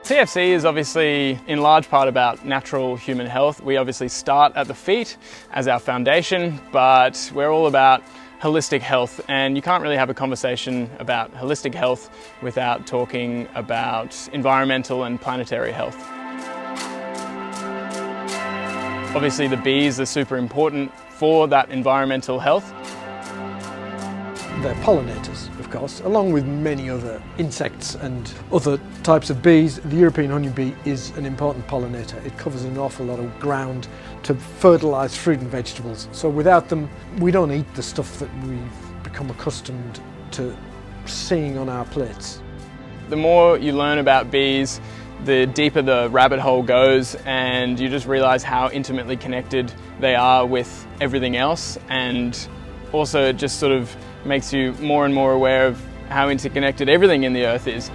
TFC is obviously in large part about natural human health. We obviously start at the feet as our foundation, but we're all about holistic health, and you can't really have a conversation about holistic health without talking about environmental and planetary health. Obviously the bees are super important for that environmental health. They're pollinators, of course, along with many other insects and other types of bees. The European honeybee is an important pollinator. It covers an awful lot of ground to fertilise fruit and vegetables. So without them, we don't eat the stuff that we've become accustomed to seeing on our plates. The more you learn about bees, the deeper the rabbit hole goes, and you just realise how intimately connected they are with everything else, and also it just sort of makes you more and more aware of how interconnected everything in the earth is.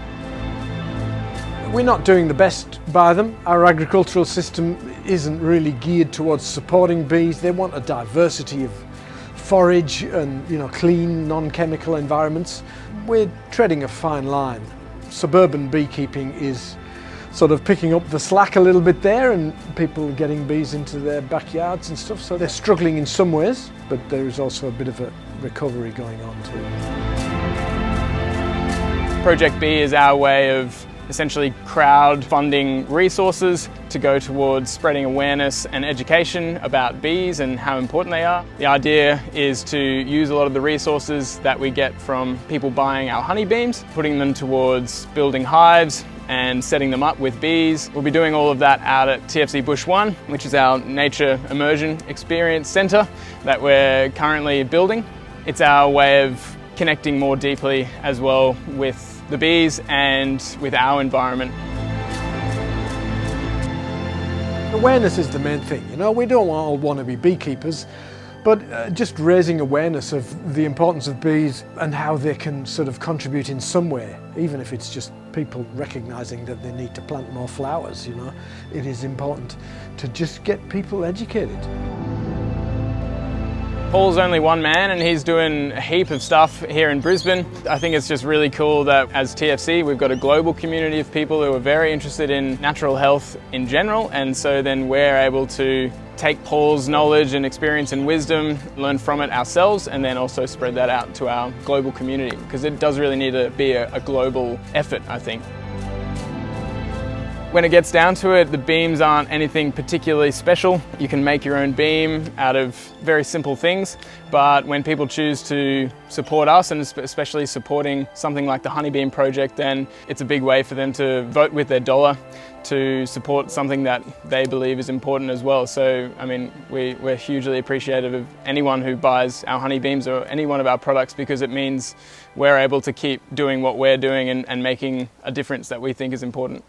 We're not doing the best by them. Our agricultural system isn't really geared towards supporting bees. They want a diversity of forage and, clean, non-chemical environments. We're treading a fine line. Suburban beekeeping is sort of picking up the slack a little bit there, and people are getting bees into their backyards and stuff, so they're struggling in some ways, but there is also a bit of a recovery going on too. Project B is our way of essentially crowdfunding resources to go towards spreading awareness and education about bees and how important they are. The idea is to use a lot of the resources that we get from people buying our honeybeams, putting them towards building hives and setting them up with bees. We'll be doing all of that out at TFC Bush 1, which is our nature immersion experience centre that we're currently building. It's our way of connecting more deeply as well with the bees and with our environment. Awareness is the main thing. We don't all want to be beekeepers, but just raising awareness of the importance of bees and how they can sort of contribute in some way, even if it's just people recognising that they need to plant more flowers. It is important to just get people educated. Paul's only one man and he's doing a heap of stuff here in Brisbane. I think it's just really cool that as TFC we've got a global community of people who are very interested in natural health in general, and so then we're able to take Paul's knowledge and experience and wisdom, learn from it ourselves, and then also spread that out to our global community, because it does really need to be a global effort, I think. When it gets down to it, the beams aren't anything particularly special. You can make your own beam out of very simple things, but when people choose to support us, and especially supporting something like the HoneyBeam project, then it's a big way for them to vote with their dollar to support something that they believe is important as well. So, we're hugely appreciative of anyone who buys our HoneyBeams or any one of our products, because it means we're able to keep doing what we're doing and making a difference that we think is important.